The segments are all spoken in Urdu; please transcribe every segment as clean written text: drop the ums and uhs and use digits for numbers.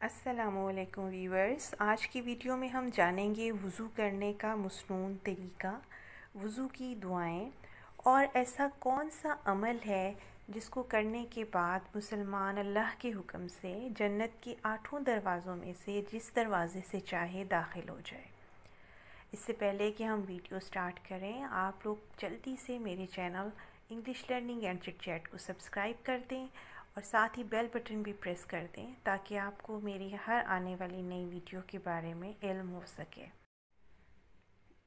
السلام علیکم ویورز، آج کی ویڈیو میں ہم جانیں گے وضو کرنے کا مسنون طریقہ، وضو کی دعائیں اور ایسا کون سا عمل ہے جس کو کرنے کے بعد مسلمان اللہ کے حکم سے جنت کے 8 دروازوں میں سے جس دروازے سے چاہے داخل ہو جائے۔ اس سے پہلے کہ ہم ویڈیو سٹارٹ کریں، آپ لوگ جلدی سے میرے channel English learning and chit chat کو سبسکرائب کر دیں اور ساتھ ہی بیل بٹن بھی پریس کر دیں تاکہ آپ کو میری ہر آنے والی نئی ویڈیو کے بارے میں علم ہو سکے۔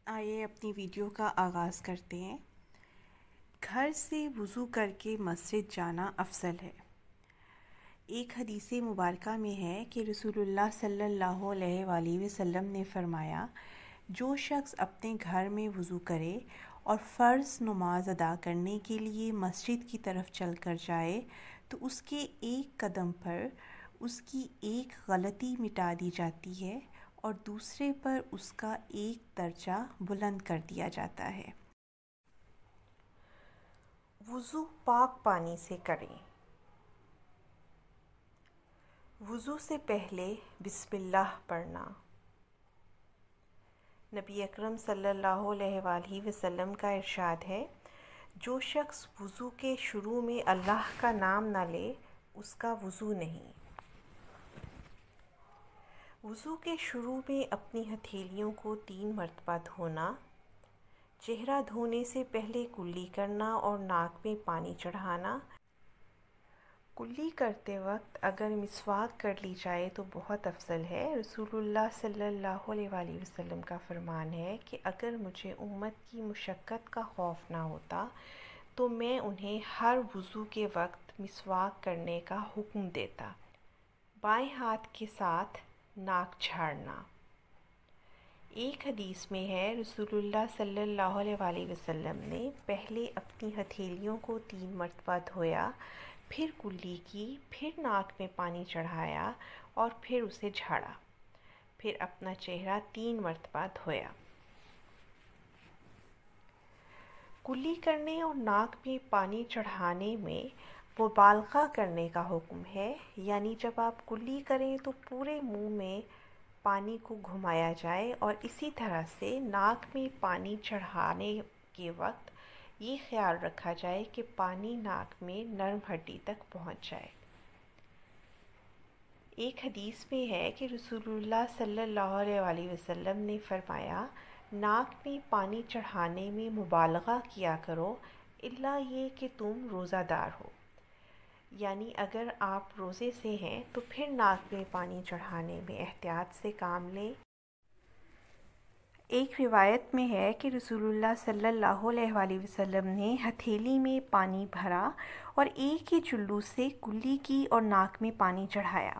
آئیے اپنی ویڈیو کا آغاز کرتے ہیں۔ گھر سے وضو کر کے مسجد جانا افضل ہے۔ ایک حدیث مبارکہ میں ہے کہ رسول اللہ صلی اللہ علیہ وآلہ وسلم نے فرمایا، جو شخص اپنے گھر میں وضو کرے اور فرض نماز ادا کرنے کے لیے مسجد کی طرف چل کر جائے تو اس کے ایک قدم پر اس کی ایک غلطی مٹا دی جاتی ہے اور دوسرے پر اس کا ایک درجہ بلند کر دیا جاتا ہے۔ وضو پاک پانی سے کریں۔ وضو سے پہلے بسم اللہ پڑھنا۔ نبی اکرم صلی اللہ علیہ وآلہ وسلم کا ارشاد ہے، جو شخص وضو کے شروع میں اللہ کا نام نہ لے اس کا وضو نہیں۔ وضو کے شروع میں اپنی ہتھیلیوں کو 3 مرتبہ دھونا، چہرہ دھونے سے پہلے کلی کرنا اور ناک میں پانی چڑھانا۔ کلی کرتے وقت اگر مسواک کر لی جائے تو بہت افضل ہے۔ رسول اللہ صلی اللہ علیہ وآلہ وسلم کا فرمان ہے کہ اگر مجھے امت کی مشقت کا خوف نہ ہوتا تو میں انہیں ہر وضو کے وقت مسواک کرنے کا حکم دیتا۔ بائیں ہاتھ کے ساتھ ناک جھاڑنا۔ ایک حدیث میں ہے، رسول اللہ صلی اللہ علیہ وآلہ وسلم نے پہلے اپنی ہتھیلیوں کو 3 مرتبہ دھویا، پھر کلی کی، پھر ناک میں پانی چڑھایا اور پھر اسے جھاڑا، پھر اپنا چہرہ 3 مرتبہ دھویا۔ کلی کرنے اور ناک میں پانی چڑھانے میں مبالغہ کرنے کا حکم ہے، یعنی جب آپ کلی کریں تو پورے منہ میں پانی کو گھمایا جائے اور اسی طرح سے ناک میں پانی چڑھانے کے وقت یہ خیال رکھا جائے کہ پانی ناک میں نرم ہڈی تک پہنچ جائے۔ ایک حدیث میں ہے کہ رسول اللہ صلی اللہ علیہ وآلہ وسلم نے فرمایا، ناک میں پانی چڑھانے میں مبالغہ کیا کرو الا یہ کہ تم روزہ دار ہو، یعنی اگر آپ روزے سے ہیں تو پھر ناک میں پانی چڑھانے میں احتیاط سے کام لیں۔ ایک روایت میں ہے کہ رسول اللہ صلی اللہ علیہ وآلہ وسلم نے ہتھیلی میں پانی بھرا اور ایک ہی چلو سے کلی کی اور ناک میں پانی چڑھایا،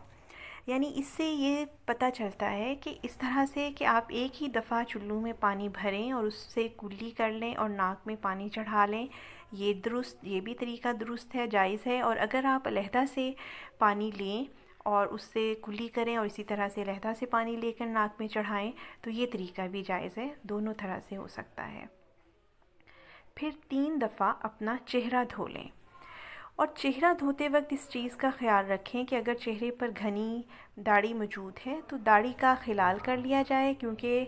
یعنی اس سے یہ پتہ چلتا ہے کہ اس طرح سے کہ آپ ایک ہی دفعہ چلو میں پانی بھریں اور اس سے کلی کر لیں اور ناک میں پانی چڑھا لیں، یہ بھی طریقہ درست ہے، جائز ہے۔ اور اگر آپ علیحدہ سے پانی لیں اور اس سے کلی کریں اور اسی طرح سے علیحدہ سے پانی لے کر ناک میں چڑھائیں تو یہ طریقہ بھی جائز ہے، دونوں طرح سے ہو سکتا ہے۔ پھر 3 دفعہ اپنا چہرہ دھو لیں اور چہرہ دھوتے وقت اس چیز کا خیال رکھیں کہ اگر چہرے پر گھنی داڑھی موجود ہے تو داڑھی کا خلال کر لیا جائے، کیونکہ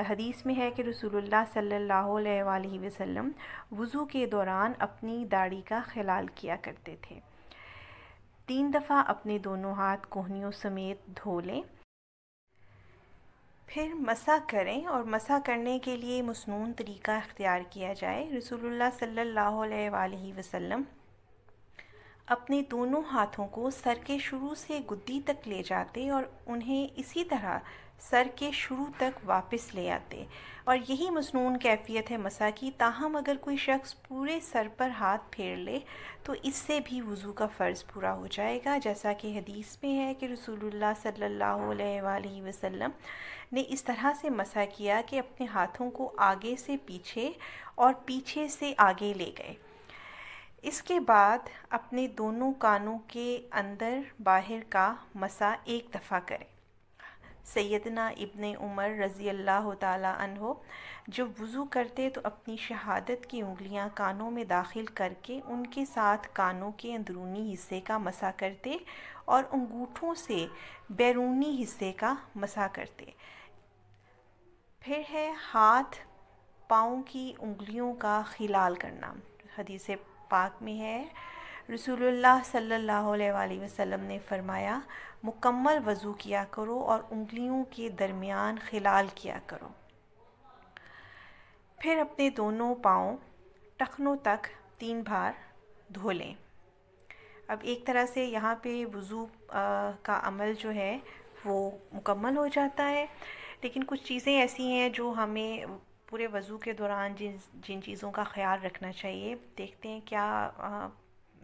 حدیث میں ہے کہ رسول اللہ صلی اللہ علیہ وآلہ وسلم وضو کے دوران اپنی داڑھی کا خلال کیا کرتے تھے۔ 3 دفعہ اپنے دونوں ہاتھ کہنیوں سمیت دھو لیں، پھر مسح کریں اور مسح کرنے کے لیے مسنون طریقہ اختیار کیا جائے۔ رسول اللہ صلی اللہ علیہ وآلہ وسلم اپنے دونوں ہاتھوں کو سر کے شروع سے گدی تک لے جاتے اور انہیں اسی طرح سر کے شروع تک واپس لے آتے، اور یہی مسنون کیفیت ہے مسح کی۔ تاہم اگر کوئی شخص پورے سر پر ہاتھ پھیر لے تو اس سے بھی وضو کا فرض پورا ہو جائے گا، جیسا کہ حدیث میں ہے کہ رسول اللہ صلی اللہ علیہ وآلہ وسلم نے اس طرح سے مسح کیا کہ اپنے ہاتھوں کو آگے سے پیچھے اور پیچھے سے آگے لے گئے۔ اس کے بعد اپنے دونوں کانوں کے اندر باہر کا مسح 1 دفعہ کریں۔ سیدنا ابن عمر رضی اللہ تعالی عنہ جب وضو کرتے تو اپنی شہادت کی انگلیاں کانوں میں داخل کر کے ان کے ساتھ کانوں کے اندرونی حصے کا مسح کرتے اور انگوٹھوں سے بیرونی حصے کا مسح کرتے۔ پھر ہے ہاتھ پاؤں کی انگلیوں کا خلال کرنا۔ حدیث پاک میں ہے رسول اللہ صلی اللہ علیہ وآلہ وسلم نے فرمایا مکمل وضو کیا کرو اور انگلیوں کے درمیان خلال کیا کرو۔ پھر اپنے دونوں پاؤں ٹخنوں تک 3 بار دھو لیں۔ اب ایک طرح سے یہاں پہ وضو کا عمل جو ہے وہ مکمل ہو جاتا ہے، لیکن کچھ چیزیں ایسی ہیں جو ہمیں پورے وضو کے دوران جن چیزوں کا خیال رکھنا چاہیے، دیکھتے ہیں کیا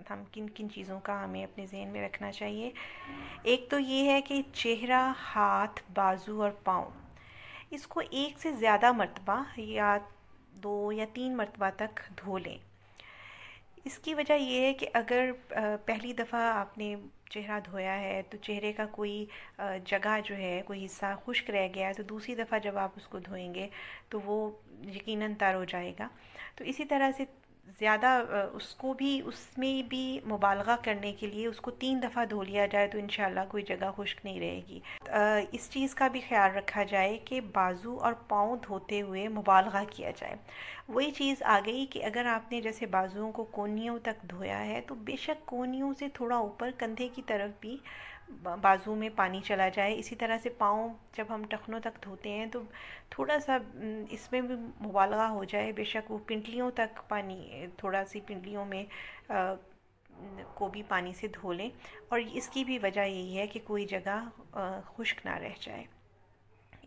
ہم کن چیزوں کا ہمیں اپنے ذہن میں رکھنا چاہیے۔ ایک تو یہ ہے کہ چہرہ، ہاتھ، بازو اور پاؤں اس کو 1 سے زیادہ مرتبہ یا 2 یا 3 مرتبہ تک دھو لیں۔ اس کی وجہ یہ ہے کہ اگر پہلی دفعہ آپ نے چہرہ دھویا ہے تو چہرے کا کوئی جگہ جو ہے، کوئی حصہ خشک رہ گیا ہے، تو دوسری دفعہ جب آپ اس کو دھوئیں گے تو وہ یقیناً تر ہو جائے گا۔ تو اسی طرح سے زیادہ اس میں بھی مبالغہ کرنے کے لیے اس کو 3 دفعہ دھو لیا جائے تو انشاءاللہ کوئی جگہ خشک نہیں رہے گی۔ اس چیز کا بھی خیال رکھا جائے کہ بازو اور پاؤں دھوتے ہوئے مبالغہ کیا جائے۔ وہی چیز آ گئی کہ اگر آپ نے جیسے بازوؤں کو کونیوں تک دھویا ہے تو بے شک کونیوں سے تھوڑا اوپر کندھے کی طرف بھی بازو میں پانی چلا جائے۔ اسی طرح سے پاؤں جب ہم ٹخنوں تک دھوتے ہیں تو تھوڑا سا اس میں بھی مبالغہ ہو جائے، بے شک وہ پنڈلیوں تک پانی، تھوڑا سی پنڈلیوں میں کو بھی پانی سے دھو لیں، اور اس کی بھی وجہ یہی ہے کہ کوئی جگہ خشک نہ رہ جائے۔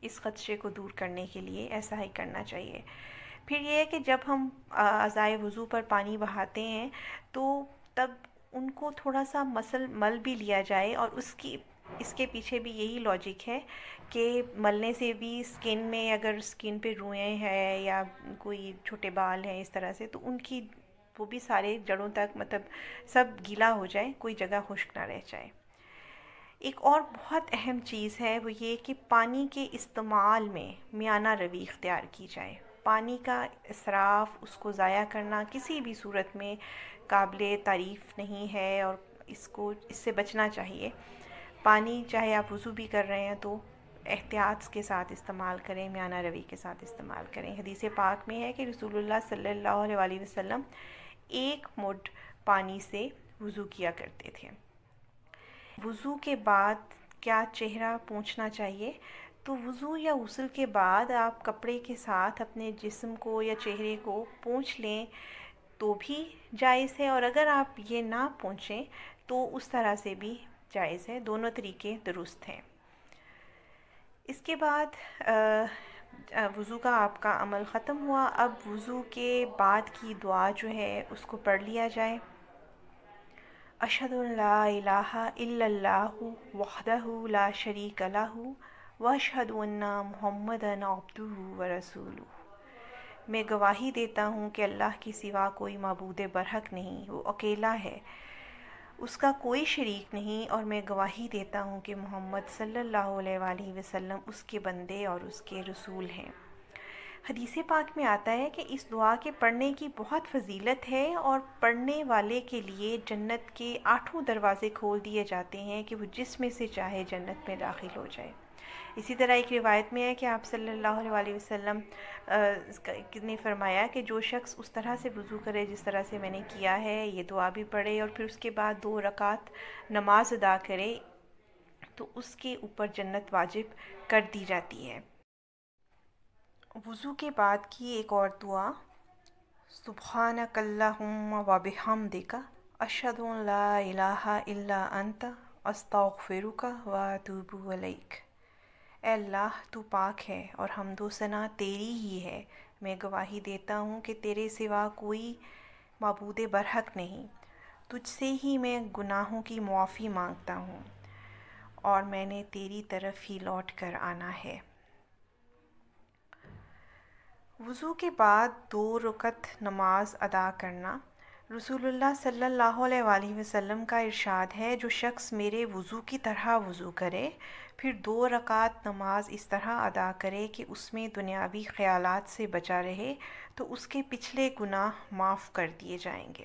اس خدشے کو دور کرنے کے لیے ایسا ہی کرنا چاہیے۔ پھر یہ ہے کہ جب ہم اعضائے وضو پر پانی بہاتے ہیں تو تب ان کو تھوڑا سا مل بھی لیا جائے، اور اس کے پیچھے بھی یہی لاجک ہے کہ ملنے سے بھی اسکن میں، اگر اسکن پہ روئیں ہیں یا کوئی چھوٹے بال ہیں اس طرح سے، تو ان کی وہ بھی سارے جڑوں تک مطلب سب گیلا ہو جائے، کوئی جگہ خشک نہ رہ جائے۔ ایک اور بہت اہم چیز ہے وہ یہ کہ پانی کے استعمال میں میانہ روی اختیار کی جائے۔ پانی کا اسراف، اس کو ضائع کرنا کسی بھی صورت میں قابل تعریف نہیں ہے، اور اس سے بچنا چاہیے۔ پانی چاہے آپ وضو بھی کر رہے ہیں تو احتیاط کے ساتھ استعمال کریں، میانہ روی کے ساتھ استعمال کریں۔ حدیث پاک میں ہے کہ رسول اللہ صلی اللہ علیہ وآلہ وسلم 1 مڈ پانی سے وضو کیا کرتے تھے۔ وضو کے بعد کیا چہرہ پوچھنا چاہیے؟ تو وضو یا غسل کے بعد آپ کپڑے کے ساتھ اپنے جسم کو یا چہرے کو پونچھ لیں تو بھی جائز ہے، اور اگر آپ یہ نہ پونچھیں تو اس طرح سے بھی جائز ہے۔ دونوں طریقے درست ہیں۔ اس کے بعد وضو کا آپ کا عمل ختم ہوا۔ اب وضو کے بعد کی دعا جو ہے اس کو پڑھ لیا جائے۔ اشہد ان لا الہ الا اللہ وحدہ لا شریک لہ واشہد ان محمدا عبدہ ورسولہ۔ میں گواہی دیتا ہوں کہ اللہ کے سوا کوئی معبود برحق نہیں، وہ اکیلا ہے، اس کا کوئی شریک نہیں، اور میں گواہی دیتا ہوں کہ محمد صلی اللہ علیہ وآلہ وسلم اس کے بندے اور اس کے رسول ہیں۔ حدیث پاک میں آتا ہے کہ اس دعا کے پڑھنے کی بہت فضیلت ہے، اور پڑھنے والے کے لیے جنت کے 8 دروازے کھول دیے جاتے ہیں کہ وہ جس میں سے چاہے جنت میں داخل ہو جائے۔ اسی طرح ایک روایت میں ہے کہ آپ صلی اللہ علیہ وآلہ وسلم نے فرمایا کہ جو شخص اس طرح سے وضو کرے جس طرح سے میں نے کیا ہے، یہ دعا بھی پڑھے، اور پھر اس کے بعد 2 رکعت نماز ادا کرے تو اس کے اوپر جنت واجب کر دی جاتی ہے۔ وضو کے بعد کی ایک اور دعا، سبحانک اللہم و بحمدک اشہد ان لا الہ الا انت استغفرک و اتوب الیک۔ اے اللہ تو پاک ہے اور حمد و ثنا تیری ہی ہے، میں گواہی دیتا ہوں کہ تیرے سوا کوئی معبود برحق نہیں، تجھ سے ہی میں گناہوں کی معافی مانگتا ہوں، اور میں نے تیری طرف ہی لوٹ کر آنا ہے۔ وضو کے بعد 2 رکعت نماز ادا کرنا۔ رسول اللہ صلی اللہ علیہ وآلہ وسلم کا ارشاد ہے، جو شخص میرے وضو کی طرح وضو کرے پھر 2 رکعت نماز اس طرح ادا کرے کہ اس میں دنیاوی خیالات سے بچا رہے تو اس کے پچھلے گناہ معاف کر دیے جائیں گے۔